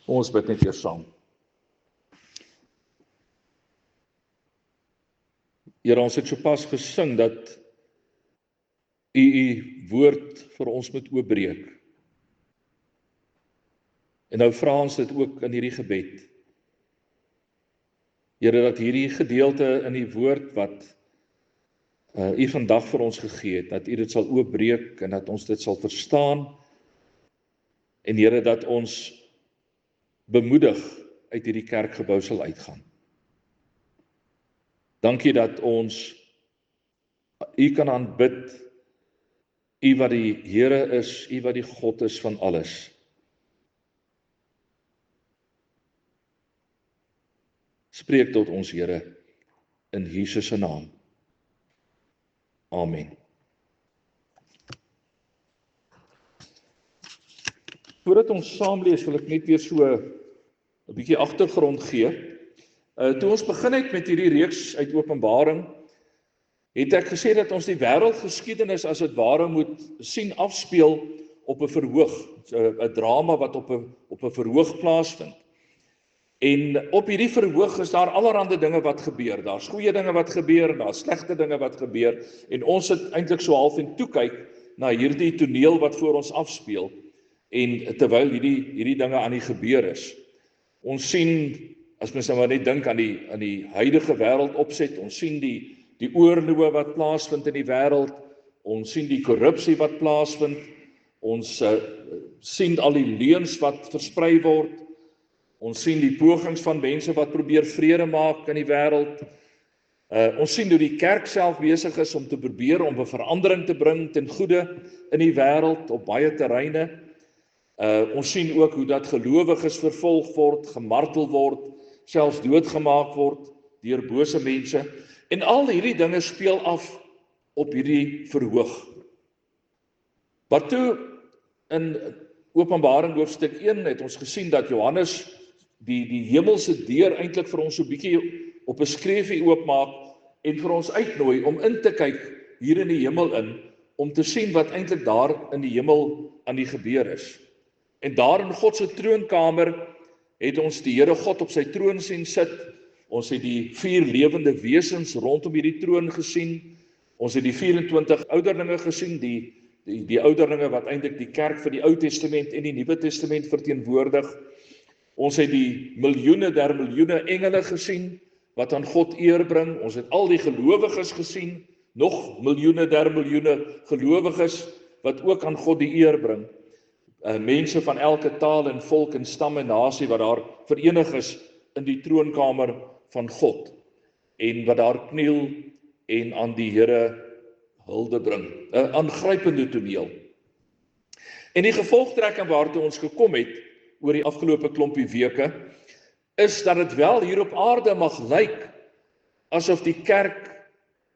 Ons bid net eers saam. Here, ons het sopas gesing dat U woord vir ons moet oopbreek. En nou vra ons dit ook in hierdie gebed. Here, dat hierdie gedeelte in die woord wat U vandag vir ons gegee het, dat U dit sal oopbreek en dat ons dit sal verstaan. En Here, dat ons bemoedig uit hierdie kerkgebou sal uitgaan. Dankie dat ons U kan aanbid, U wat die Here is, U wat die God is van alles. Spreek tot ons, Here, in Jesus se naam. Amen. Voordat ons saam lees, wil ek net weer so 'n bietjie agtergrond gee. Toe ons begin het met hierdie reeks uit Openbaring, het ek gesê dat ons die wêreldgeskiedenis as dit ware moet sien afspeel op 'n verhoog, 'n drama wat op 'n verhoog plaasvind. En op hierdie verhoog is daar allerlei dinge wat gebeur. Daar's goeie dinge wat gebeur, daar's slegte dinge wat gebeur, en ons sit eintlik so half en toe kyk na hierdie toneel wat voor ons afspeel, en terwyl hierdie dinge aan die gebeur is. Ons sien, as mens nou maar net dink aan die huidige wêreld opset, ons sien die oorloë wat plaasvind in die wêreld, ons sien die korrupsie wat plaasvind, ons sien al die leuns wat versprei word, ons sien die pogings van mense wat probeer vrede maak in die wêreld. Ons sien hoe die kerk self besig is om te probeer om 'n verandering te bring ten goeie in die wêreld op baie terreine. Ons sien ook hoe dat gelowiges vervolg word, gemartel word, selfs doodgemaak word deur bose mense. En al hierdie dinge speel af op hierdie verhoog. Maar toe in Openbaring hoofstuk 1 het ons gesien dat Johannes die hemelse deur eintlik vir ons so 'n bietjie op 'n skreefie oopmaak en vir ons uitnooi om in te kyk hier in die hemel in, om te sien wat eintlik daar in die hemel aan die gebeur is. En daar in God se troonkamer het ons die Here God op sy troon sien sit. Ons het die 4 lewende wesens rondom hierdie troon gesien. Ons het die 24 ouderlinge gesien, die ouderlinge wat eintlik die kerk vir die Ou Testament en die Nuwe Testament verteenwoordig. Ons het die miljoene der miljoene engele gesien wat aan God eer bring. Ons het al die gelowiges gesien, nog miljoene der miljoene gelowiges wat ook aan God die eer bring. Mense van elke taal en volk en stam en nasie wat daar verenig is in die troonkamer van God, en wat daar kniel en aan die Here hulde bring. 'n Aangrypende toneel. En die gevolgtrekking waartoe ons gekom het oor die afgelope klompie weke, is dat dit wel hier op aarde mag lyk asof die kerk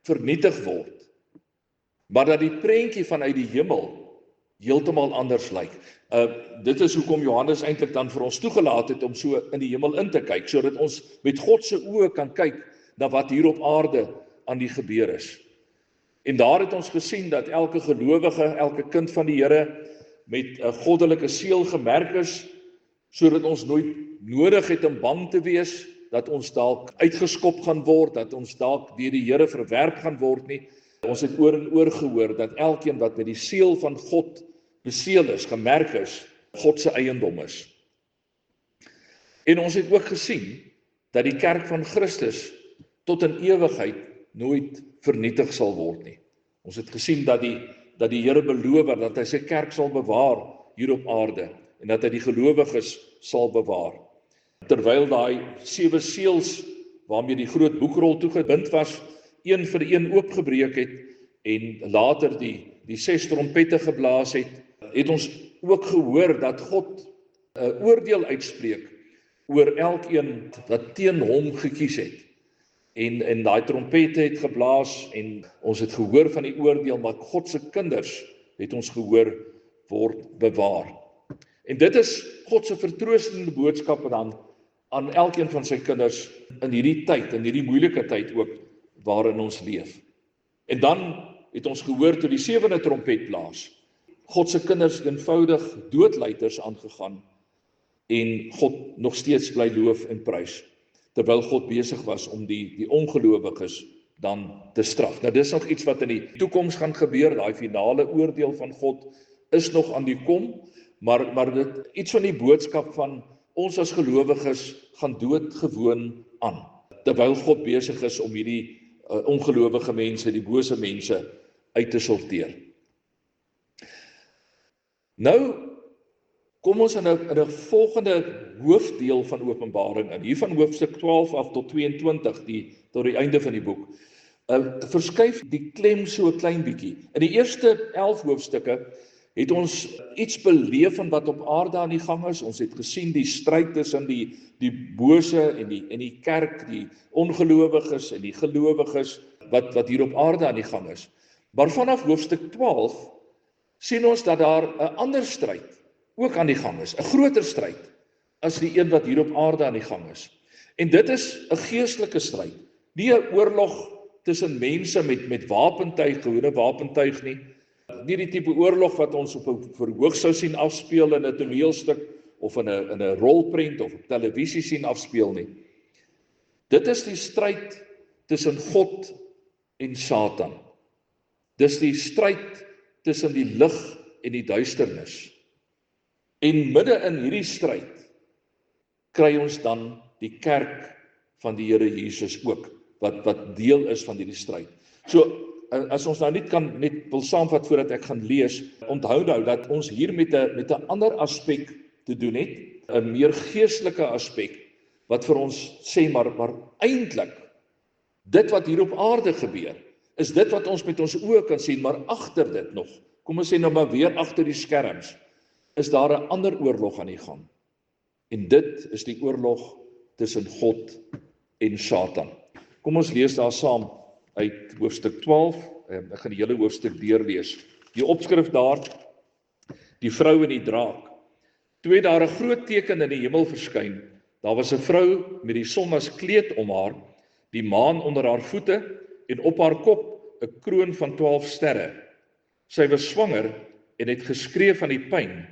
vernietig word, maar dat die prentjie vanuit die hemel heeltemal anders lyk. Dit is hoekom Johannes eintlik dan vir ons toegelaat het om so in die hemel in te kyk, sodat ons met God se oë kan kyk na wat hier op aarde aan die gebeur is. En daar het ons gesien dat elke gelowige, elke kind van die Here met 'n goddelike seël gemerk is, sodat ons nooit nodig het om bang te wees dat ons dalk uitgeskop gaan word, dat ons dalk deur die Here verwerp gaan word nie. Ons het oor en oor gehoor dat elkeen wat met die seël van God beseël is, gemerk is, God se eiendom is. En ons het ook gesien dat die kerk van Christus tot in ewigheid nooit vernietig sal word nie. Ons het gesien dat die Here beloof dat hy sy kerk sal bewaar hier op aarde en dat hy die gelowiges sal bewaar. Terwyl daai 7 seels waarmee die groot boekrol toegebind was, een vir een oopgebreek het en later die 6 trompette geblaas het ons ook gehoor dat God 'n oordeel uitspreek oor elkeen wat teen hom gekies het. En daai trompette het geblaas en ons het gehoor van die oordeel, maar God se kinders het ons gehoor word bewaar. En dit is God se vertroostende boodskap dan aan elkeen van sy kinders in hierdie tyd, in hierdie moeilike tyd ook waarin ons leef. En dan het ons gehoor toe die 7de trompet blaas, God se kinders eenvoudig doodluiters aangegaan en God nog steeds bly loof en prys, terwyl God besig was om die ongelowiges dan te straf. Nou dis nog iets wat in die toekoms gaan gebeur, daai finale oordeel van God is nog aan die kom, maar dit iets van die boodskap van ons as gelowiges gaan doodgewoon aan, terwyl God besig is om hierdie ongelowige mense, die bose mense uit te sorteer. Nou kom ons in 'n volgende hoofdeel van Openbaring in, hier van hoofstuk 12 af tot 22, tot die einde van die boek. Verskuif die klem so 'n klein bietjie. In die eerste 11 hoofstukke het ons iets beleef van wat op aarde aan die gang is. Ons het gesien die stryd tussen die bose en die kerk, die ongelowiges en die gelowiges, wat hier op aarde aan die gang is. Maar vanaf hoofstuk 12 sien ons dat daar 'n ander stryd ook aan die gang is, 'n groter stryd as die een wat hier op aarde aan die gang is. En dit is 'n geestelike stryd, nie 'n oorlog tussen mense met wapentuig, gewone wapentuig nie. Nie die tipe oorlog wat ons op 'n verhoog sou sien afspeel in 'n toneelstuk of in 'n rolprent of op televisie sien afspeel nie. Dit is die stryd tussen God en Satan. Dis die stryd tussen die lig en die duisternis. En midde in hierdie stryd kry ons dan die kerk van die Here Jesus ook, wat deel is van hierdie stryd. So, as ons nou net wil saamvat voordat ek gaan lees, onthou nou dat ons hier met 'n ander aspek te doen het, 'n meer geestelike aspek, wat vir ons sê, maar eintlik, dit wat hier op aarde gebeur, is dit wat ons met ons oë kan sien, maar agter dit nog, kom ons sê nou maar weer agter die skerms, is daar 'n ander oorlog aan die gang. En dit is die oorlog tussen God en Satan. Kom ons lees daar saam uit hoofstuk 12, ek gaan die hele hoofstuk deurlees. Die opskrif daar, die vrou en die draak. Toe het daar 'n groot teken in die hemel verskyn. Daar was 'n vrou met die son as kleed om haar, die maan onder haar voete en op haar kop 'n kroon van 12 sterre. Sy was swanger en het geskree van die pyn,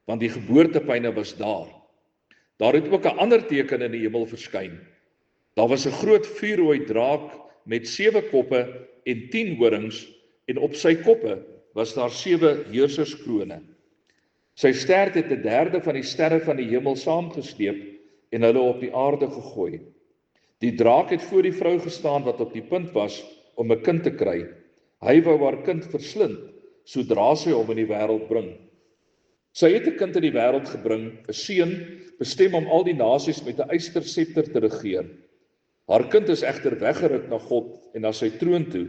want die geboortepyne was daar. Daar het ook 'n ander teken in die hemel verskyn. Daar was 'n groot vuurrooi draak met 7 koppe en 10 horings, en op sy koppe was daar 7 heerserskrone. Sy stert het 1/3 van die sterre van die hemel saamgesleep en hulle op die aarde gegooi. Die draak het voor die vrou gestaan wat op die punt was om 'n kind te kry. Hy wou haar kind verslind sodra sy hom in die wêreld bring. Sy het 'n kind in die wêreld gebring, 'n seun, bestem om al die nasies met 'n ysterscepter te regeer. Haar kind is egter weggeruk na God en na sy troon toe,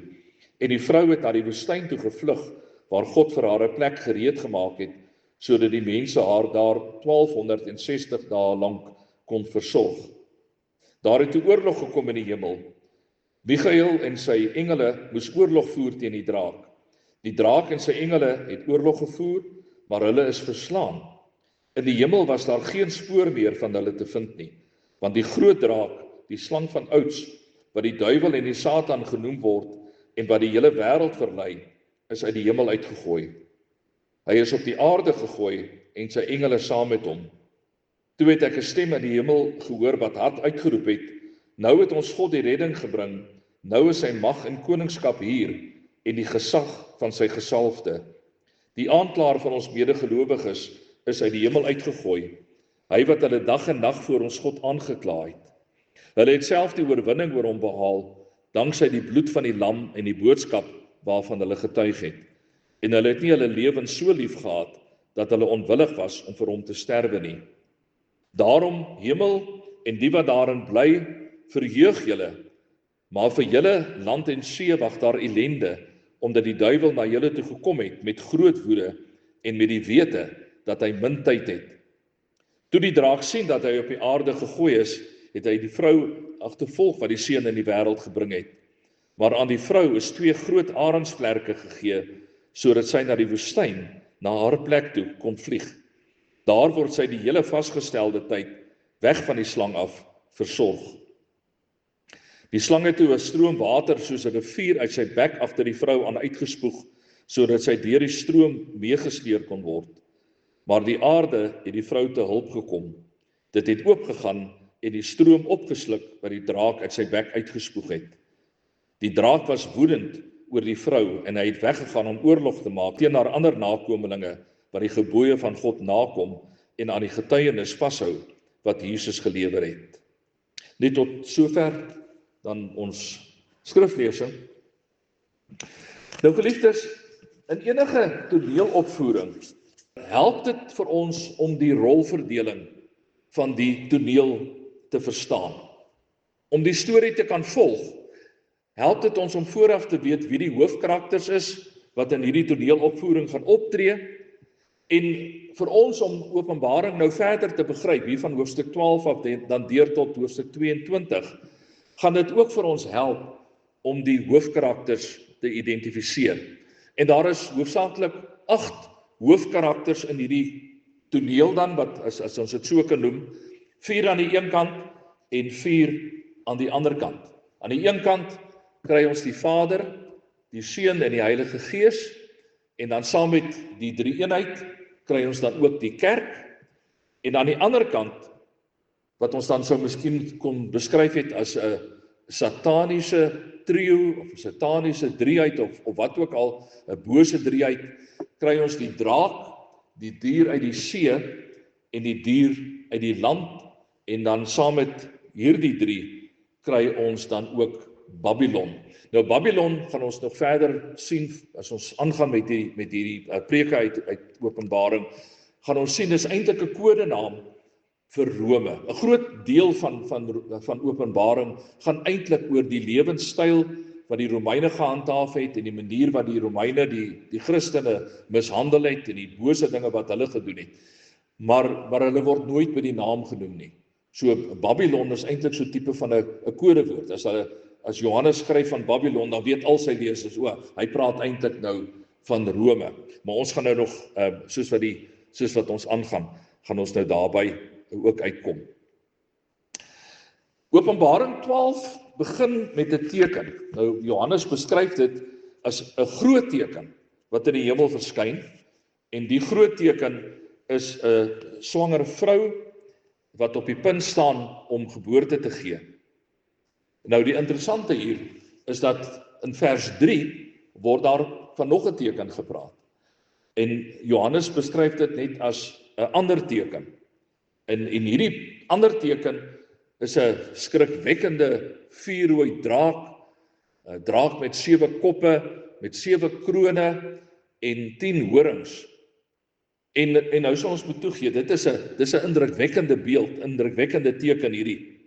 en die vrou het na die woestyn toe gevlug, waar God vir haar 'n plek gereed gemaak het, sodat die mense haar daar 1260 dae lank kon versorg. Daar het 'n oorlog gekom in die hemel. Michael en sy engele moes oorlog voer teen die draak. Die draak en sy engele het oorlog gevoer, maar hulle is verslaan. In die hemel was daar geen spoor meer van hulle te vind nie, want die groot draak, die slang van ouds, wat die duiwel en die Satan genoem word en wat die hele wêreld verlei, is uit die hemel uitgegooi. Hy is op die aarde gegooi en sy engele saam met hom. Toe het ek 'n stem in die hemel gehoor wat hard uitgeroep het: Nou het ons God die redding gebring, nou is sy mag en koningskap hier en die gesag van sy gesalfde. Die aanklaer van ons medegelowiges is uit die hemel uitgegooi, hy wat hulle dag en nag voor ons God aangekla het. Hulle het self die oorwinning oor hom behaal, danksy die bloed van die lam en die boodskap waarvan hulle getuig het. En hulle het nie hulle lewens so lief gehad, dat hulle onwillig was om vir hom te sterwe nie. Daarom, hemel en die wat daarin bly, verheug julle, maar vir julle land en see wag daar ellende, omdat die duiwel na julle toe gekom het met groot woede en met die wete dat hy min tyd het. Toe die draak sien dat hy op die aarde gegooi is, het hy die vrou agtervolg wat die seun in die wêreld gebring het. Maar aan die vrou is 2 groot arendsvlerke gegee, sodat sy na die woestyn, na haar plek toe kon vlieg. Daar word sy die hele vasgestelde tyd, weg van die slang af, versorg. Die slang het toe 'n stroom water soos 'n rivier uit sy bek agter die vrou aan uitgespoeg, sodat sy deur die stroom meegesleer kon word. Maar die aarde het die vrou te hulp gekom. Dit het oopgegaan en die stroom opgesluk wat die draak uit sy bek uitgespoeg het. Die draak was woedend oor die vrou en hy het weggegaan om oorlog te maak teen haar ander nakomelinge wat die gebooie van God nakom en aan die getuienis vashou wat Jesus gelewer het. Net tot sover dan ons skriflesing. Nou geliefdes, in enige toneelopvoering help dit vir ons om die rolverdeling van die toneel te verstaan. Om die storie te kan volg, help dit ons om vooraf te weet wie die hoofkarakters is wat in hierdie toneelopvoering gaan optree en vir ons om Openbaring nou verder te begryp, hier van hoofstuk 12 af dan deur tot hoofstuk 22, gaan dit ook vir ons help om die hoofkarakters te identifiseer. En daar is hoofsaaklik 8 hoofkarakters in hierdie toneel dan, wat as ons dit so kan noem, 4 aan die een kant en 4 aan die ander kant. Aan die een kant kry ons die Vader, die Seun en die Heilige Gees, en dan saam met die drie-eenheid kry ons dan ook die kerk, en aan die ander kant, wat ons dan sou miskien kon beskryf het as 'n sataniese trio, of 'n sataniese drieheid, of wat ook al, 'n bose drieheid, kry ons die draak, die dier uit die see, en die dier uit die land, en dan saam met hierdie 3, kry ons dan ook Babylon. Nou Babylon gaan ons nog verder sien, as ons aangaan met hierdie preke uit Openbaring, gaan ons sien, is eintlik 'n kodenaam vir Rome. 'n Groot deel van Openbaring gaan eintlik oor die lewenstyl wat die Romeine gehandhaaf het, en die manier wat die Romeine die Christene mishandel het, en die bose dinge wat hulle gedoen het. Maar hulle word nooit by die naam genoem nie. So Babylon is eintlik so tipe van 'n kodewoord. As Johannes skryf van Babylon, dan weet al sy lesers, hy praat eintlik nou van Rome. Maar ons gaan nou nog, soos wat ons aangaan, gaan ons nou daarby ook uitkom. Openbaring 12 begin met 'n teken. Nou Johannes beskryf dit as 'n groot teken wat in die hemel verskyn, en die groot teken is 'n swanger vrou wat op die punt staan om geboorte te gee. Nou die interessante hier is dat in vers 3 word daar van nog 'n teken gepraat. En Johannes beskryf dit net as 'n ander teken. En hierdie ander teken is 'n skrikwekkende vuurrooi draak, 'n draak met 7 koppe, met 7 krone en 10 horings. En nou sal ons moet toegee, dis 'n indrukwekkende beeld, indrukwekkende teken hierdie.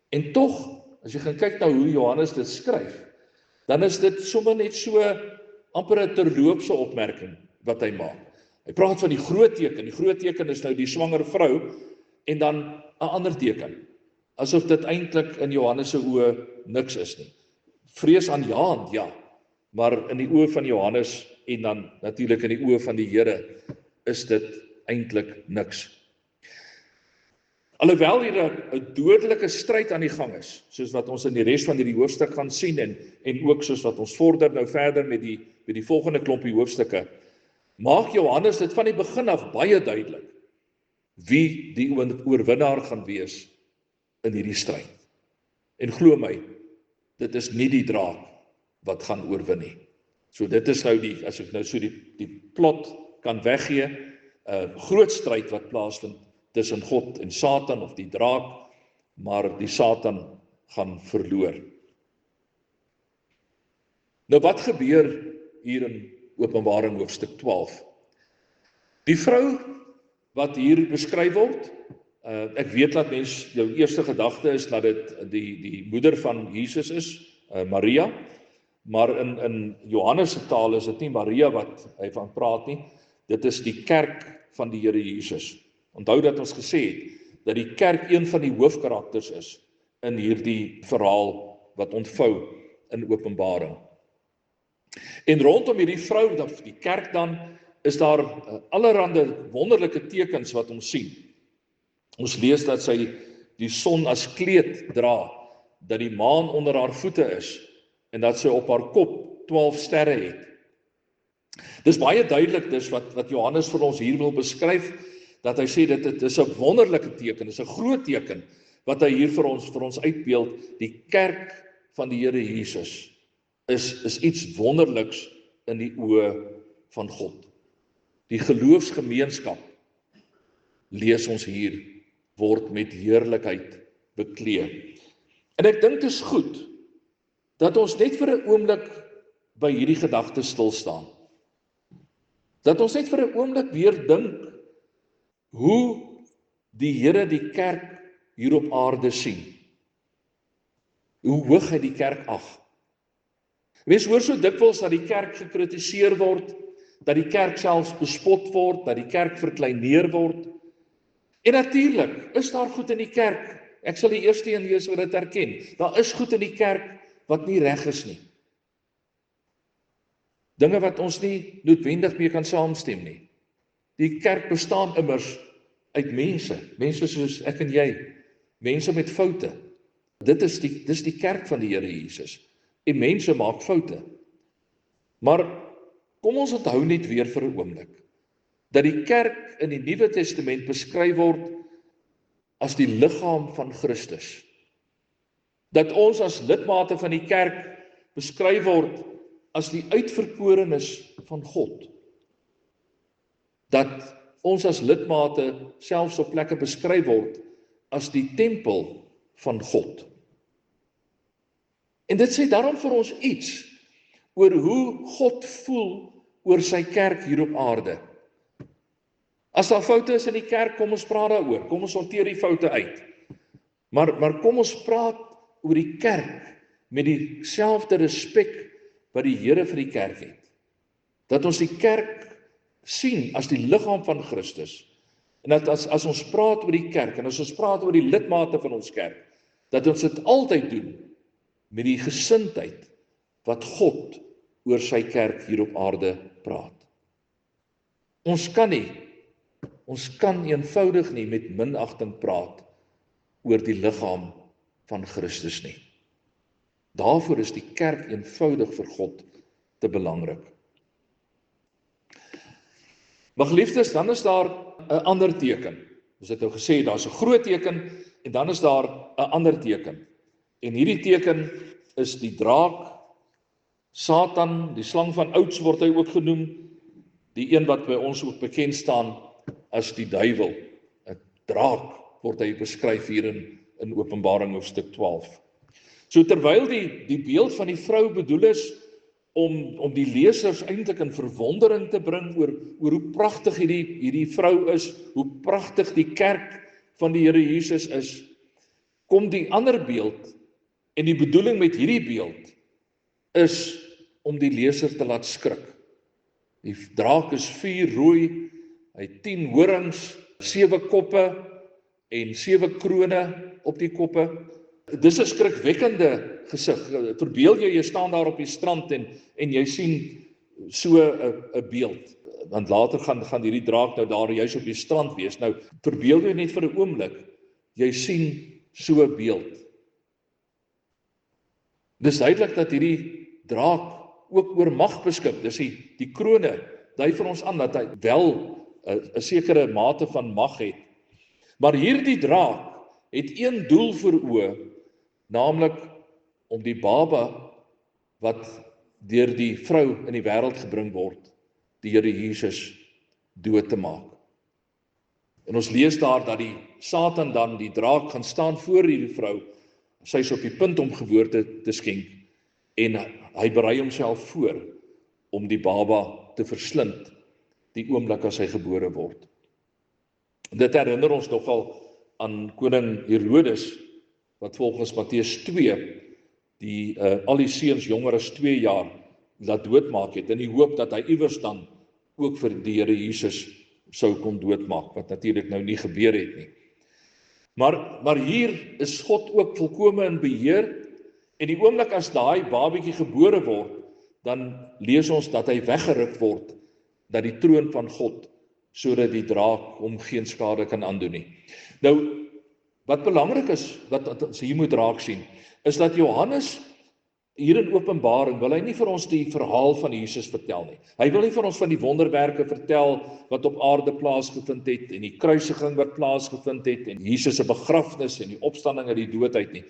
En tog, as jy gaan kyk na hoe Johannes dit skryf, dan is dit sommer net so amper 'n terloopse opmerking wat hy maak. Hy praat van die groot teken is nou die swanger vrou, en dan 'n ander teken, asof dit eintlik in Johannes se oë niks is nie. Vreesaanjaend, ja, maar in die oë van Johannes, en dan natuurlik in die oë van die Here, is dit eintlik niks. Alhoewel hier 'n dodelike stryd aan die gang is, soos wat ons in die res van hierdie hoofstuk gaan sien, en ook soos wat ons vorder nou verder met die volgende klompie hoofstukke, maak Johannes dit van die begin af baie duidelik wie die oorwinnaar gaan wees in hierdie stryd. En glo my, dit is nie die draak wat gaan oorwin nie. So dit is nou as ek nou so die plot kan weggee, 'n groot stryd wat plaasvind tussen God en Satan, of die draak, maar die Satan gaan verloor. Nou wat gebeur hier in Openbaring hoofstuk 12? Die vrou wat hier beskryf word, ek weet dat jou eerste gedagte is dat dit die moeder van Jesus is, Maria, maar in Johannes se taal is dit nie Maria wat hy van praat nie, dit is die kerk van die Here Jesus. Onthou dat ons gesê het, dat die kerk een van die hoofkarakters is in hierdie verhaal wat ontvou in Openbaring. En rondom hierdie vrou, die kerk dan, is daar allerhande wonderlike tekens wat ons sien. Ons lees dat sy die son as kleed dra, dat die maan onder haar voete is, en dat sy op haar kop 12 sterre het. Dis baie duidelik wat Johannes vir ons hier wil beskryf, dat hy sê dit is 'n wonderlike teken, is 'n groot teken wat hy hier vir ons uitbeeld. Die kerk van die Here Jesus is iets wonderliks in die oë van God. Die geloofsgemeenskap, lees ons hier, word met heerlikheid beklee. En ek dink dit is goed dat ons net vir 'n oomblik by hierdie gedagte stil staan. Dat ons net vir 'n oomblik weer dink hoe die Here die kerk hier op aarde sien. Hoe hoog hy die kerk ag. Mens hoor so dikwels dat die kerk gekritiseer word, dat die kerk selfs bespot word, dat die kerk verkleineer word. En natuurlik is daar goed in die kerk. Ek sal die eerste een wees wat dit erken. Daar is goed in die kerk wat nie reg is nie. Dinge wat ons nie noodwendig mee kan saamstem nie. Die kerk bestaan immers uit mense soos ek en jy, mense met foute. Dis die kerk van die Here Jesus. En mense maak foute. Maar kom ons onthou net weer vir 'n oomblik dat die kerk in die Nuwe Testament beskryf word as die liggaam van Christus. Dat ons as lidmate van die kerk beskryf word as die uitverkorenes van God. Dat ons as lidmate selfs op plekke beskryf word as die tempel van God. En dit sê daarom vir ons iets oor hoe God voel oor sy kerk hier op aarde. As daar foute is in die kerk, kom ons praat daaroor. Kom ons hanteer die foute uit. Maar kom ons praat oor die kerk met dieselfde respek wat die Here vir die kerk het. Dat ons die kerk sien as die liggaam van Christus. En dat as ons praat oor die kerk en as ons praat oor die lidmate van ons kerk, dat ons dit altyd doen met die gesindheid wat God oor sy kerk hier op aarde praat. Ons kan eenvoudig nie met minagting praat oor die liggaam van Christus nie. Daarvoor is die kerk eenvoudig vir God te belangrik. Maar geliefdes, dan is daar 'n ander teken. Ons het nou gesê, daar's 'n groot teken en dan is daar 'n ander teken. En hierdie teken is die draak, Satan, die slang van ouds word hy ook genoem, die een wat by ons ook bekend staan as die duiwel. 'n Draak word hy beskryf hier in Openbaring hoofstuk 12. So terwyl die beeld van die vrou bedoel is om die lesers eintlik in verwondering te bring oor hoe pragtig hierdie vrou is, hoe pragtig die kerk van die Here Jesus is, kom die ander beeld, en die bedoeling met hierdie beeld is om die leser te laat skrik. Die draak is vuurrooi, hy het 10 horings, 7 koppe en 7 krone op die koppe. Dis 'n skrikwekkende gesig. Verbeel jy staan daar op die strand en jy sien so 'n beeld. Want later gaan hierdie draak nou daar juis op die strand wees. Nou verbeel jy net vir 'n oomblik, jy sien so 'n beeld. Dis duidelik dat hierdie draak ook oor mag beskik. Dis die krone dui vir ons aan dat hy wel 'n sekere mate van mag het. Maar hierdie draak het een doel voor oë, naamlik om die baba wat deur die vrou in die wêreld gebring word, die Here Jesus, dood te maak. En ons lees daar dat die Satan dan, die draak, gaan staan voor hierdie vrou. Sy is op die punt om geboorte te skenk en hy berei homself voor om die baba te verslind die oomblik as hy gebore word. Dit herinner ons nogal aan koning Herodes, wat volgens Matteus 2 al die seuns jonger as 2 jaar laat doodmaak het, in die hoop dat hy iewers dan ook vir die Here Jesus sou kon doodmaak, wat natuurlik nou nie gebeur het nie. Maar hier is God ook volkome in beheer, en die oomblik as daai babietjie gebore word, dan lees ons dat hy weggeruk word, dat die troon van God, sodat die draak hom geen skade kan aandoen nie. Nou, wat belangrik is, wat ons hier moet raak sien, is dat Johannes hier in Openbaring wil hy nie vir ons die verhaal van Jesus vertel nie. Hy wil nie vir ons van die wonderwerke vertel wat op aarde plaasgevind het en die kruisiging wat plaasgevind het en Jesus se begrafnis en die opstanding uit die dood uit nie.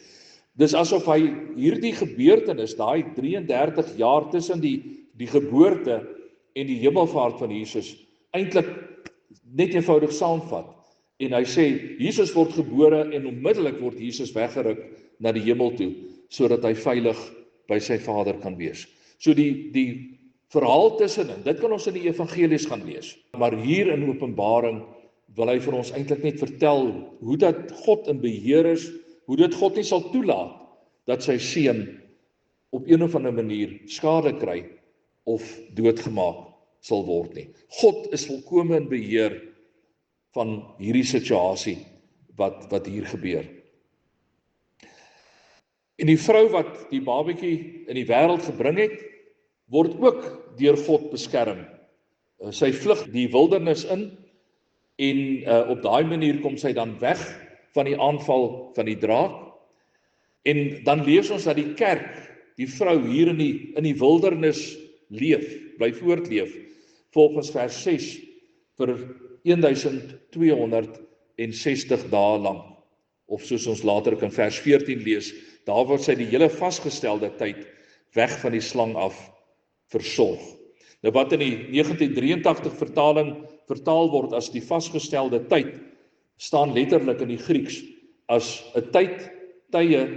Dis asof hy hierdie gebeurtenis, daai 33 jaar tussen die geboorte en die hemelvaart van Jesus eintlik net eenvoudig saamvat. En hy sê, Jesus word gebore en onmiddellik word Jesus weggeruk na die hemel toe, sodat hy veilig by sy Vader kan wees. So die verhaal tussenin, dit kan ons in die evangelies gaan lees. Maar hier in Openbaring wil hy vir ons eintlik net vertel hoe dat God in beheer is, hoe dit God nie sal toelaat dat sy seun op een of ander manier skade kry of doodgemaak sal word nie. God is volkome in beheer van hierdie situasie wat hier gebeur. En die vrou wat die babatjie in die wêreld gebring het, word ook deur God beskerm. Sy vlug die wildernis in en op daai manier kom sy dan weg van die aanval van die draak. En dan lees ons dat die kerk, die vrou hier in die wildernis leef, bly voortleef, volgens vers 6 vir 1260 dae lang. Of soos ons later in vers 14 lees, daar word sy die hele vasgestelde tyd weg van die slang af versorg. Nou wat in die 1983 vertaling vertaal word as die vasgestelde tyd, staan letterlik in die Grieks as 'n tyd, tye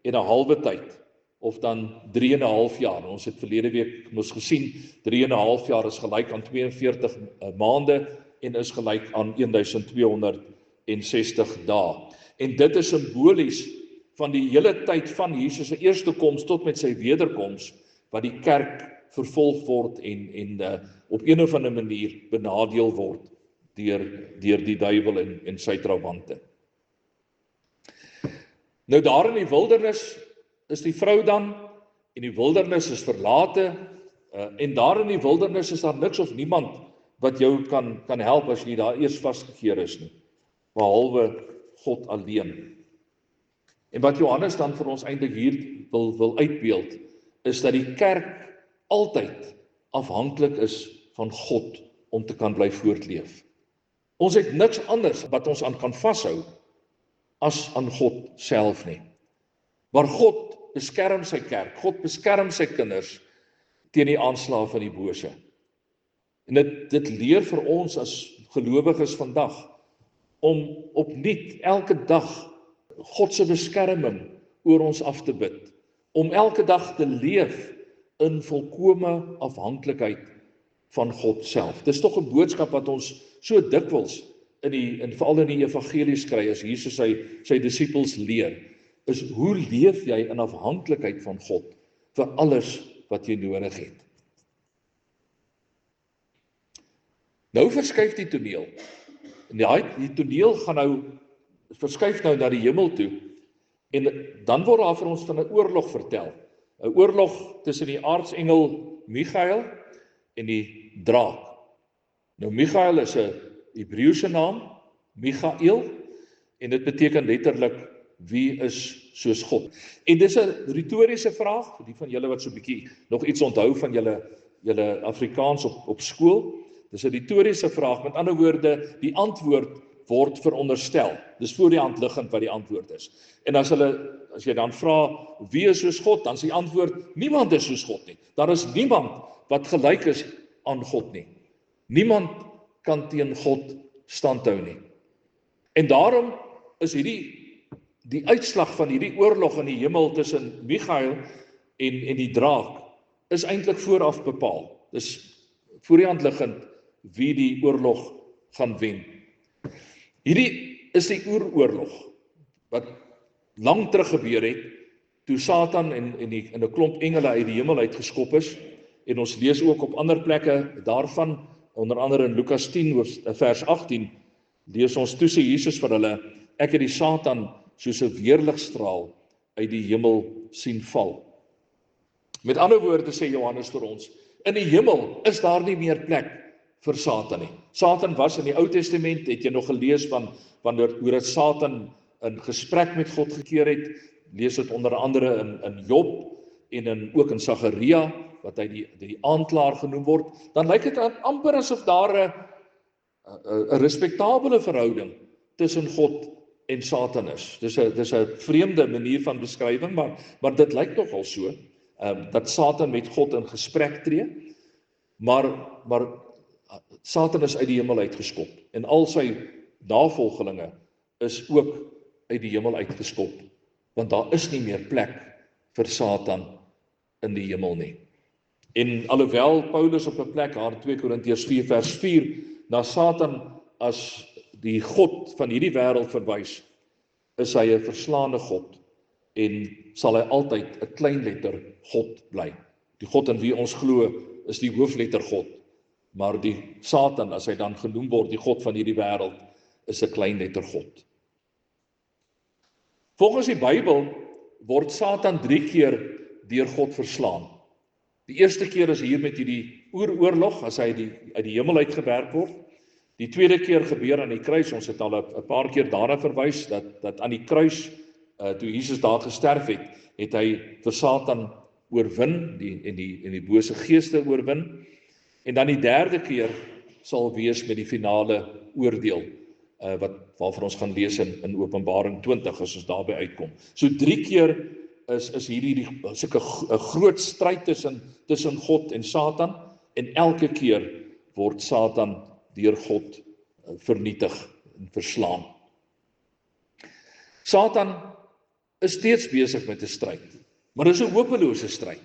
en 'n halwe tyd, of dan 3,5 jaar. Ons het verlede week ons gesien, 3,5 jaar is gelyk aan 42 maande en is gelyk aan 1260 dae. En dit is simbolies van die hele tyd van Jesus se eerste koms tot met sy wederkoms, wat die kerk vervolg word en op een of ander manier benadeel word deur die duiwel en sy trawante. Nou daar in die wildernis is die vrou dan, en die wildernis is verlate, en daar in die wildernis is daar niks of niemand wat jou kan help as jy daar eers vasgekeer is nie, behalwe God alleen. En wat Johannes dan vir ons eintlik hier wil uitbeeld, is dat die kerk altyd afhanklik is van God om te kan bly voortleef. Ons het niks anders wat ons aan kan vashou as aan God self nie. Maar God beskerm sy kerk, God beskerm sy kinders teen die aanslae van die bose. En dit leer vir ons as gelowiges vandag om opnuut elke dag God se beskerming oor ons af te bid, om elke dag te leef in volkome afhanklikheid van God self. Dis tog 'n boodskap wat ons so dikwels veral in die evangelies kry as Jesus sy disippels leer, is hoe leef jy in afhanklikheid van God vir alles wat jy nodig het. Nou verskuif die toneel. En die toneel verskuif nou na die hemel toe, en dan word daar vir ons van 'n oorlog vertel. 'n Oorlog tussen die aartsengel Michael en die draak. Nou Michael is 'n Hebreëse naam, Michael, en dit beteken letterlik wie is soos God. En dis 'n retoriese vraag vir die van julle wat so 'n bietjie nog iets onthou van julle Afrikaans op skool. Dis 'n retoriese vraag, met ander woorde, die antwoord word veronderstel. Dis voor die hand liggend wat die antwoord is. En as jy dan vra wie is soos God, dan is die antwoord niemand is soos God nie. Daar is niemand wat gelyk is aan God nie. Niemand kan teen God standhou nie. En daarom is die uitslag van hierdie oorlog in die hemel tussen Michael en die draak is eintlik vooraf bepaal. Dis voor die hand liggend wie die oorlog gaan wen. Hierdie is die oorlog wat lang terug gebeur het, toe Satan en 'n klomp engele uit die hemel uitgeskop is, en ons lees ook op ander plekke daarvan, onder andere in Lukas 10 vers 18, lees ons toe sê Jesus vir hulle, ek het die Satan soos 'n weerligstraal uit die hemel sien val. Met ander woorde sê Johannes vir ons, in die hemel is daar nie meer plek vir Satan nie. Satan was in die Ou Testament, het jy nog gelees van hoe dat Satan in gesprek met God gekeer het, lees dit onder andere in Job, en ook in Sagaria, wat hy die aanklaer genoem word, dan lyk dit amper asof daar 'n respektabele verhouding tussen God en Satan is. Dis 'n vreemde manier van beskrywing, maar dit lyk nogal so, dat Satan met God in gesprek tree, maar Satan is uit die hemel uitgeskop, en al sy navolgelinge is ook uit die hemel uitgeskop, want daar is nie meer plek vir Satan in die hemel nie. En alhoewel Paulus op 'n plek daar in 2 Korintiërs 4 vers 4 na Satan as die God van hierdie wêreld verwys, is hy 'n verslaande God en sal hy altyd 'n kleinletter God bly. Die God in wie ons glo is die hoofletter God, maar die Satan, as hy dan genoem word, die God van hierdie wêreld, is 'n kleinletter God. Volgens die Bybel word Satan 3 keer deur God verslaan. Die eerste keer is hier met hierdie oorlog, as hy uit die hemel uitgewerp word. Die tweede keer gebeur aan die kruis, ons het al 'n paar keer daarna verwys, dat aan die kruis, toe Jesus daar gesterf het hy vir Satan oorwin, en die bose geeste oorwin. En dan die derde keer sal wees met die finale oordeel, waarvan ons gaan lees in Openbaring 20, as ons daarby uitkom. So 3 keer is hierdie sulke 'n groot stryd tussen God en Satan, en elke keer word Satan deur God vernietig en verslaan. Satan is steeds besig met 'n stryd, maar dis 'n hopelose stryd.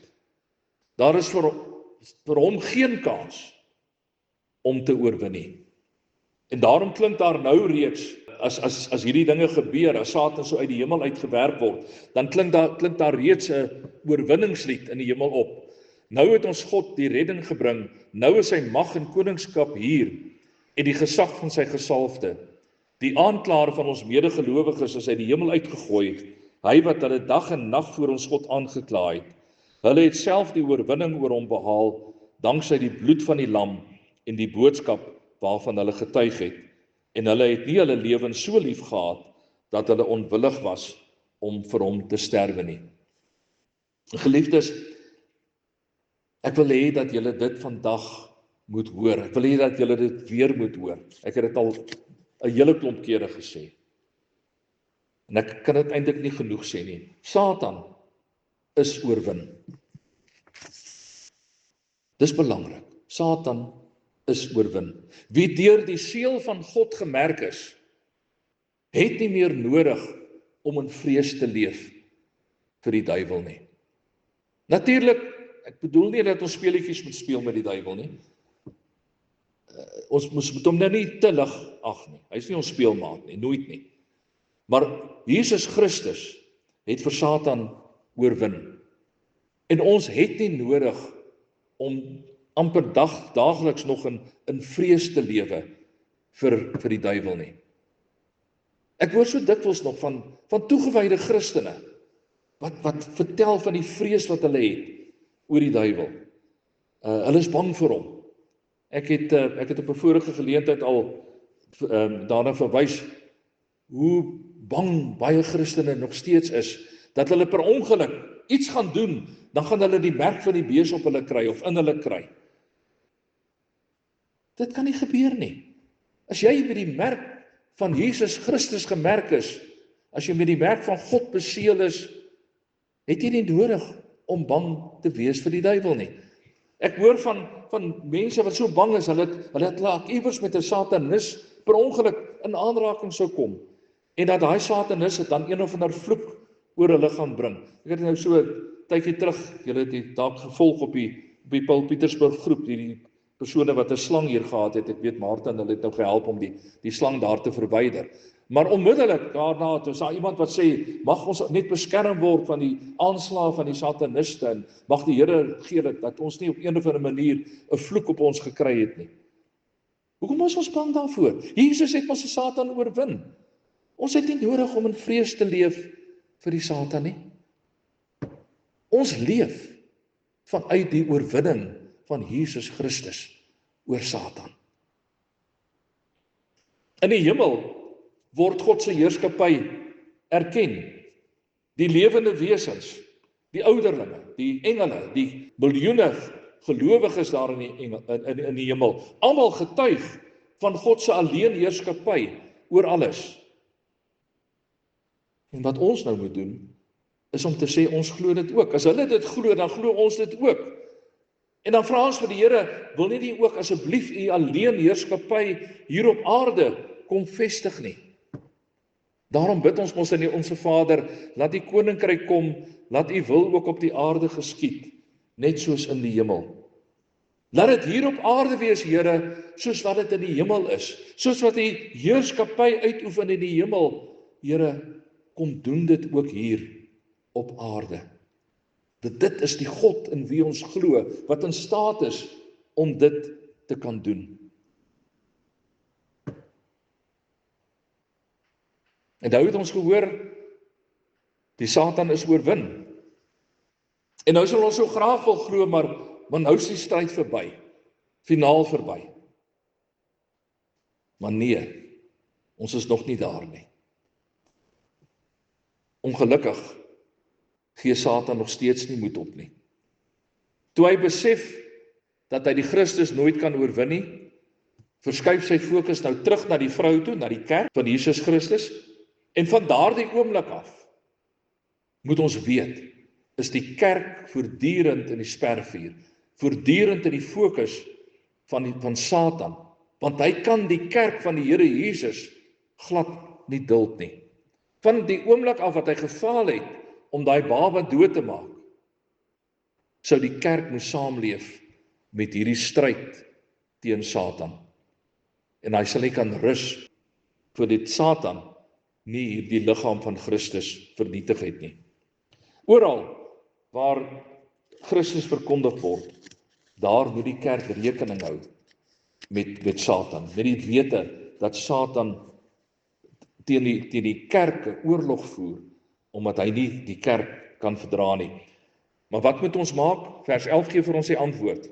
Daar is vir hom geen kans om te oorwin nie. En daarom klink daar nou reeds, as hierdie dinge gebeur, as Satan so uit die hemel uitgewerp word, dan klink daar reeds 'n oorwinningslied in die hemel op. Nou het ons God die redding gebring, nou is sy mag en koningskap hier, en die gesag van sy gesalfde. Die aanklaer van ons medegelowiges is uit die hemel uitgegooi, hy wat hulle dag en nag voor ons God aangekla het. Hulle het self die oorwinning oor hom behaal, danksy die bloed van die lam en die boodskap waarvan hulle getuig het. En hulle het nie hulle lewens so lief gehad, dat hulle onwillig was om vir hom te sterwe nie. Geliefdes, ek wil hê dat julle dit vandag moet hoor. Ek wil hê dat julle dit weer moet hoor. Ek het dit al 'n hele klomp kere gesê. En ek kan dit eintlik nie genoeg sê nie. Satan is oorwin. Dis belangrik. Satan is oorwin. Wie deur die seël van God gemerk is, het nie meer nodig om in vrees te leef vir die duiwel nie. Natuurlik, ek bedoel nie dat ons speletjies moet speel met die duiwel nie. Ons moet hom nou nie te lig ag nie. Hy is nie ons speelmaat nie, nooit nie. Maar Jesus Christus het vir Satan oorwin. En ons het nie nodig om amper daagliks nog in vrees te lewe vir die duiwel nie. Ek hoor so dikwels nog van toegewyde Christene wat vertel van die vrees wat hulle het oor die duiwel. Hulle is bang vir hom. Ek het op 'n vorige geleentheid al daarna verwys hoe bang baie Christene nog steeds is dat hulle per ongeluk iets gaan doen, dan gaan hulle die merk van die bees op hulle kry of in hulle kry. Dit kan nie gebeur nie. As jy met die merk van Jesus Christus gemerk is, as jy met die merk van God beseël is, het jy nie nodig om bang te wees vir die duiwel nie. Ek hoor van mense wat so bang is, hulle het laat iewers met 'n satanis per ongeluk in aanraking sou kom, en dat daai satanis het dan een of ander vloek oor hulle gaan bring. Ek het nou so 'n tydjie terug, julle het dit dalk gevolg op die Paul Pietersburg groep, die persone wat 'n slang hier gehad het. Ek weet Martin, hulle het nou gehelp om die slang daar te verwyder. Maar onmiddellik daarna, toe daar iemand wat sê, mag ons net beskerm word van die aanslae van die sataniste, en mag die Here gee dat ons nie op een of ander manier 'n vloek op ons gekry het nie. Hoekom is ons bang daarvoor? Jesus het ons die Satan oorwin. Ons het nie nodig om in vrees te leef vir die Satan nie. Ons leef vanuit die oorwinning van Jesus Christus oor Satan. In die hemel word God se heerskappy erken. Die lewende wesens, die ouderlinge, die engele, die miljoene gelowiges daar in die hemel, almal getuig van God se alleenheerskappy oor alles. En wat ons nou moet doen, is om te sê, ons glo dit ook. As hulle dit glo, dan glo ons dit ook. En dan vra ons vir die Here, wil nie ook asseblief u alleenheerskappy hier op aarde kom vestig nie. Daarom bid ons mos in Onse Vader, laat u koninkryk kom, laat u wil ook op die aarde geskied, net soos in die hemel. Laat dit hier op aarde wees, Here, soos wat dit in die hemel is, soos wat u heerskappy uitoefen in die hemel, Here, kom doen dit ook hier op aarde. Dit is die God in wie ons glo, wat in staat is om dit te kan doen. En nou het ons gehoor, die Satan is oorwin. En nou sal ons so graag wil glo, maar nou is die stryd verby, finaal verby. Maar nee, ons is nog nie daar nie. Ongelukkig gee Satan nog steeds nie moed op nie. Toe hy besef dat hy die Christus nooit kan oorwin nie, verskuif sy fokus nou terug na die vrou toe, na die kerk van Jesus Christus, en van daardie oomblik af, moet ons weet, is die kerk voortdurend in die spervuur, voortdurend in die fokus van Satan, want hy kan die kerk van die Here Jesus glad nie duld nie. Van die oomblik af wat hy gefaal het, om daai baba dood te maak, sou die kerk moet saamleef met hierdie stryd teen Satan. En hy sal nie kan rus vir dit Satan nie die liggaam van Christus vernietig het nie. Oral waar Christus verkondig word, daar moet die kerk rekening hou met Satan, met die wete dat Satan teen die kerke oorlog voer, omdat hy nie die kerk kan verdra nie. Maar wat moet ons maak? Vers 11 gee vir ons die antwoord.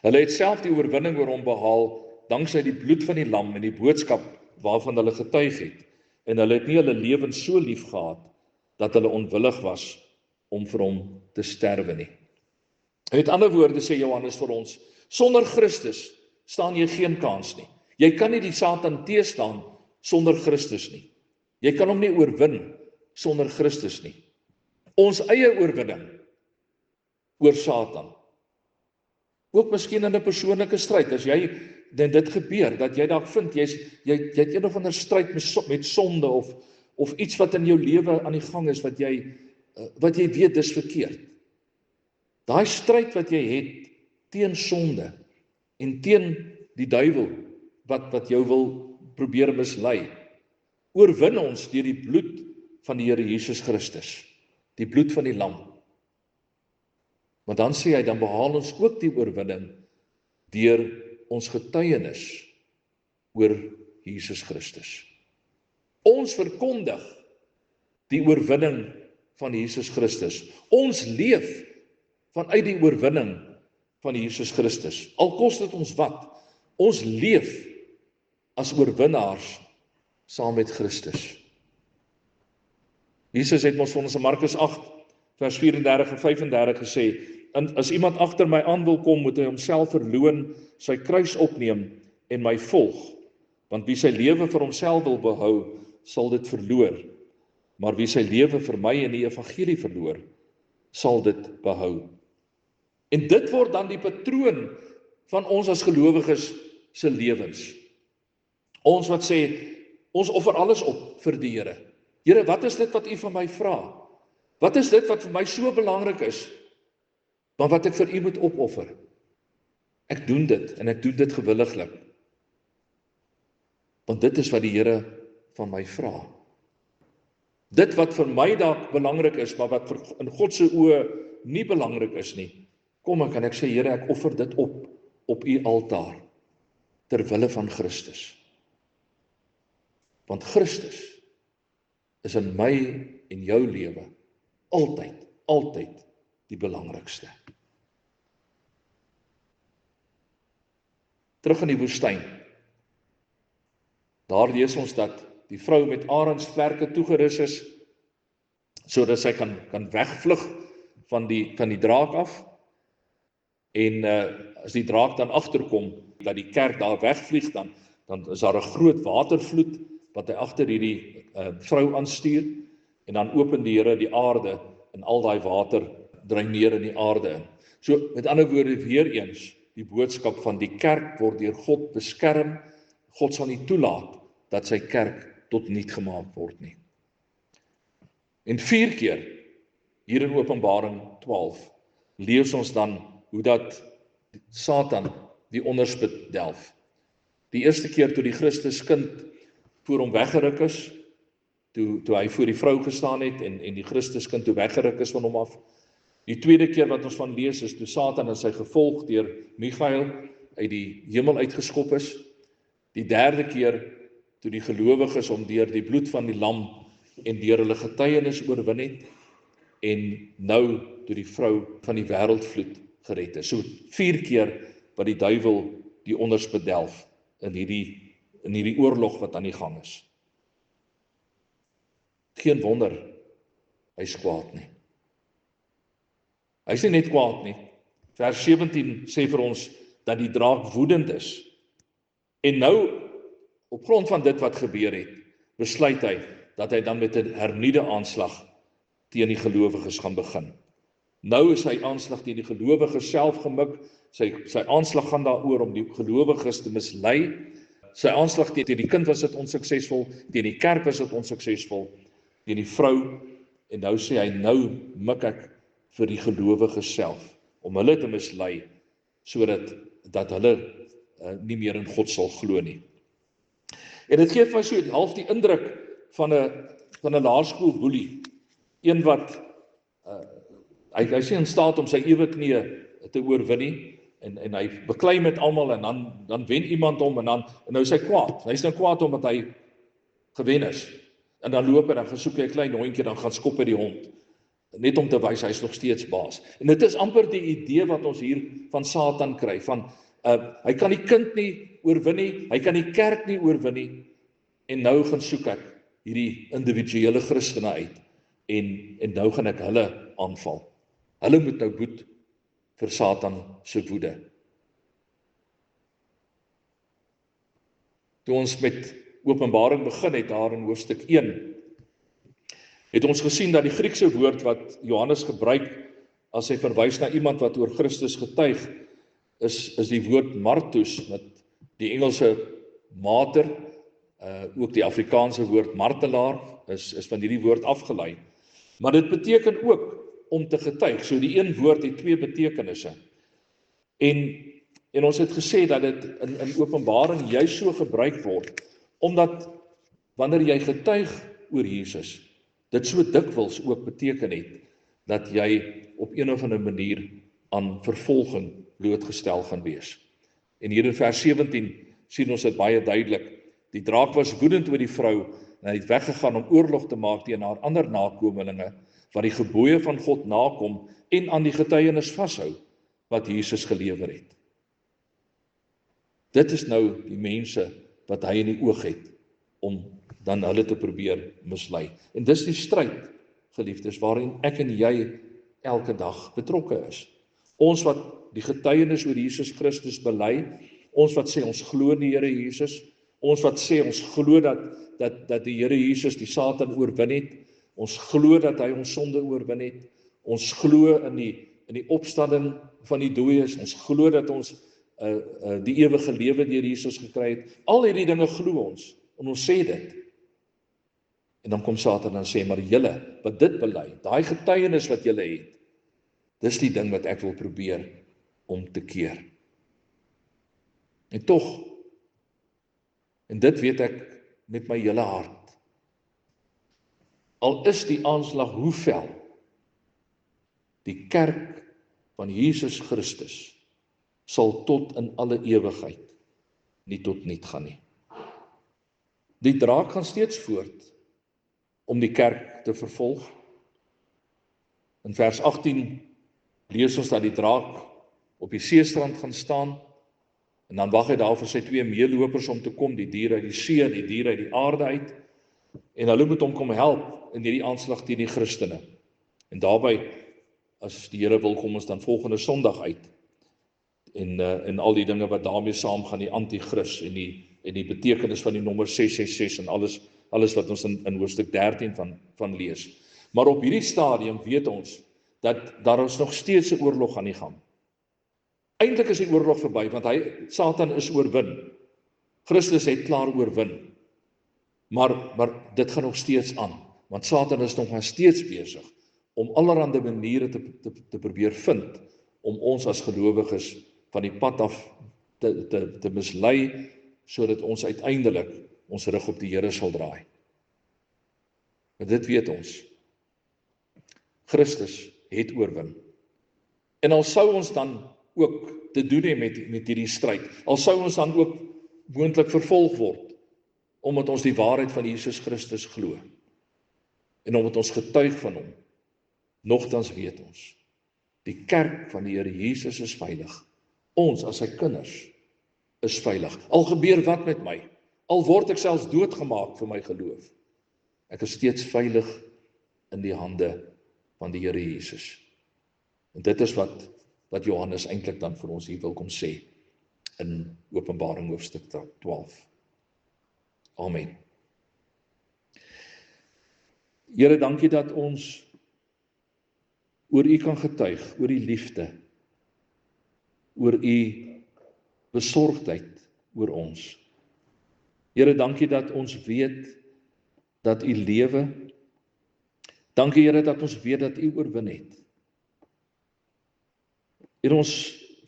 Hulle het self die oorwinning oor hom behaal, dankse die bloed van die lam en die boodskap waarvan hulle getuig het. En hulle het nie hulle lewens so lief gehad, dat hulle onwillig was om vir hom te sterwe nie. Met ander woorde sê Johannes vir ons, sonder Christus staan jy geen kans nie. Jy kan nie die Satan teëstaan sonder Christus nie. Jy kan hom nie oorwin sonder Christus nie. Ons eie oorwinning oor Satan. Ook miskien in 'n persoonlike stryd, as jy dit gebeur, dat jy dalk vind, jy het een of ander stryd met sonde, of iets wat in jou lewe aan die gang is, wat jy weet dis verkeerd. Daai stryd wat jy het teen sonde, en teen die duiwel, wat jou wil probeer mislei, oorwin ons deur die bloed van die Here Jesus Christus, die bloed van die lam. Maar dan sê hy, dan behaal ons ook die oorwinning deur ons getuienis oor Jesus Christus. Ons verkondig die oorwinning van Jesus Christus. Ons leef vanuit die oorwinning van Jesus Christus. Al kos dit ons wat, ons leef as oorwinnaars saam met Christus. Jesus het ons vir ons in Markus 8, vers 34 en 35 gesê, as iemand agter my aan wil kom, moet hy homself verloon, sy kruis opneem en my volg. Want wie sy lewe vir homself wil behou, sal dit verloor. Maar wie sy lewe vir my en die evangelie verloor, sal dit behou. En dit word dan die patroon van ons as gelowiges se lewens. Ons wat sê, ons offer alles op vir die Here. Here, wat is dit wat U van my vra? Wat is dit wat vir my so belangrik is, maar wat ek vir U moet opoffer? Ek doen dit, en ek doen dit gewilliglik. Want dit is wat die Here van my vra. Dit wat vir my dalk belangrik is, maar wat in God se oë nie belangrik is nie, kom ek en ek sê, Here, ek offer dit op U altaar, ter wille van Christus. Want Christus is in my en jou lewe altyd die belangrikste. Terug in die woestyn. Daar lees ons dat die vrou met arendsvlerke toegerus is, sodat sy kan wegvlug van die draak af, en as die draak dan agterkom, dat die kerk daar wegvlieg, dan is daar 'n groot watervloed, wat hy agter hierdie vrou aanstuur, en dan open die Here die aarde, en al daai water dryf neer in die aarde in. So, met ander woorde, weer eens, die boodskap van die kerk word deur God beskerm. God sal nie toelaat dat sy kerk tot niet gemaak word nie. En 4 keer, hier in Openbaring 12, lees ons dan hoe dat Satan die onderspit delf. Die eerste keer toe die Christuskind voor hom weggeruk is, toe hy voor die vrou gestaan het, en die Christuskind toe weggeruk is van hom af. Die tweede keer wat ons van lees is, toe Satan en sy gevolg deur Michael uit die hemel uitgeskop is. Die derde keer, toe die gelowiges hom deur die bloed van die lam en deur hulle getuienis oorwin het, en nou toe die vrou van die wêreldvloed gered is. So 4 keer wat die duiwel die onderspit delf in hierdie oorlog wat aan die gang is. Geen wonder, hy's kwaad nie. Hy's nie net kwaad nie. Vers 17 sê vir ons dat die draak woedend is. En nou, op grond van dit wat gebeur het, besluit hy dat hy dan met 'n hernuide aanslag teen die gelowiges gaan begin. Nou is sy aanslag teen die gelowiges self gemik. Sy aanslag gaan daaroor om die gelowiges te mislei. Sy aanslag teen die kind was dit onsuksesvol, teen die kerk was dit onsuksesvol, teen die vrou, en nou sê hy, nou mik ek vir die gelowiges self, om hulle te mislei, sodat hulle nie meer in God sal glo nie. En dit gee vir my so half die indruk van 'n laerskoolboelie, een wat hy is nie in staat om sy ewe knieë te oorwin nie, en hy beklei met almal, en dan wen iemand hom, en nou is hy kwaad. Hy's nou kwaad omdat hy gewen is. En dan loop hy, dan gaan soek hy 'n klein hondjie, dan gaan skop hy die hond, net om te wys hy is nog steeds baas. En dit is amper die idee wat ons hier van Satan kry, van hy kan die kind nie oorwin nie, hy kan die kerk nie oorwin nie, en nou gaan soek ek hierdie individuele Christene uit, en nou gaan ek hulle aanval. Hulle moet nou boet vir Satan se woede. Toe ons met Openbaring begin het, daar in hoofstuk 1, het ons gesien dat die Griekse woord wat Johannes gebruik, as hy verwys na iemand wat oor Christus getuig, is die woord martus, met die Engelse mater, ook die Afrikaanse woord martelaar, is van hierdie woord afgelei. Maar dit beteken ook om te getuig. So die een woord het 2 betekenisse. En ons het gesê dat dit in Openbaring juist so gebruik word, omdat wanneer jy getuig oor Jesus, dit so dikwels ook beteken het, dat jy op een of ander manier aan vervolging blootgestel gaan wees. En hier in vers 17 sien ons dit baie duidelik. Die draak was woedend oor die vrou, en hy het weggegaan om oorlog te maak teen haar ander nakomelinge, wat die gebooie van God nakom, en aan die getuienis vashou, wat Jesus gelewer het. Dit is nou die mense wat hy in die oog het, om dan hulle te probeer mislei. En dis die stryd, geliefdes, waarin ek en jy elke dag betrokke is. Ons wat die getuienis oor Jesus Christus bely, ons wat sê ons glo in die Here Jesus, ons wat sê ons glo dat die Here Jesus die Satan oorwin het, ons glo dat hy ons sonde oorwin het, ons glo in die opstanding van die dooies, ons glo dat ons die ewige lewe deur Jesus gekry het. Al hierdie dinge glo ons, en ons sê dit. En dan kom Satan en sê, maar julle wat dit bely, daai getuienis wat julle het, dis die ding wat ek wil probeer om te keer. En tog, en dit weet ek met my hele hart, al is die aanslag hoe fel, die kerk van Jesus Christus sal tot in alle ewigheid nie tot niet gaan nie. Die draak gaan steeds voort om die kerk te vervolg. In vers 18 lees ons dat die draak op die seestrand gaan staan, en dan wag hy daar vir sy 2 meelopers om te kom, die dier uit die see en die dier uit die aarde uit, en hulle moet hom kom help in hierdie aanslag teen die Christene. En daarby as die Here wil, kom ons dan volgende Sondag uit. En al die dinge wat daarmee saamgaan, die anti-kris en die betekenis van die nommer 666 en alles wat ons in hoofstuk 13 van lees. Maar op hierdie stadium weet ons dat daar is nog steeds 'n oorlog aan die gang. Eintlik is die oorlog verby, want Satan is oorwin. Christus het klaar oorwin. Maar dit gaan nog steeds aan, want Satan is nog maar steeds besig om allerhande maniere te probeer vind om ons as gelowiges van die pad af te mislei, sodat ons uiteindelik ons rug op die Here sal draai. Maar dit weet ons. Christus het oorwin. En al sou ons dan ook te doen hê met hierdie stryd, al sou ons dan ook moontlik vervolg word, omdat ons die waarheid van Jesus Christus glo, en omdat ons getuig van hom, nogtans weet ons, die kerk van die Here Jesus is veilig. Ons as sy kinders is veilig. Al gebeur wat met my, al word ek selfs doodgemaak vir my geloof, ek is steeds veilig in die hande van die Here Jesus. En dit is wat Johannes eintlik dan vir ons hier wil kom sê in Openbaring hoofstuk 12. Amen. Here, dankie dat ons oor U kan getuig, oor U liefde, oor U besorgdheid oor ons. Here, dankie dat ons weet dat U lewe. Dankie Here dat ons weet dat U oorwin het. Here, ons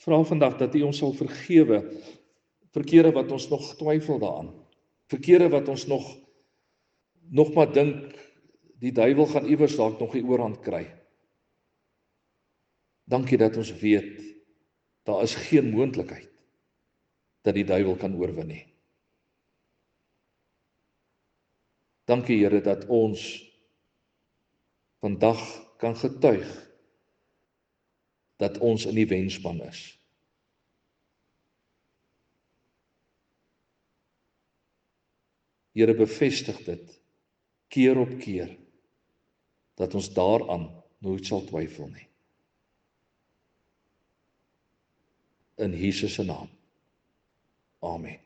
vra vandag dat U ons sal vergewe vir kere wat ons nog twyfel daaraan, vir kere wat ons nog maar dink die duiwel gaan iewers dalk nog die oorhand kry. Dankie dat ons weet daar is geen moontlikheid dat die duiwel kan oorwin nie. Dankie Here dat ons vandag kan getuig dat ons in die wenspan is. Here, bevestig dit keer op keer, dat ons daaraan nooit sal twyfel nie. In Jesus se naam. Amen.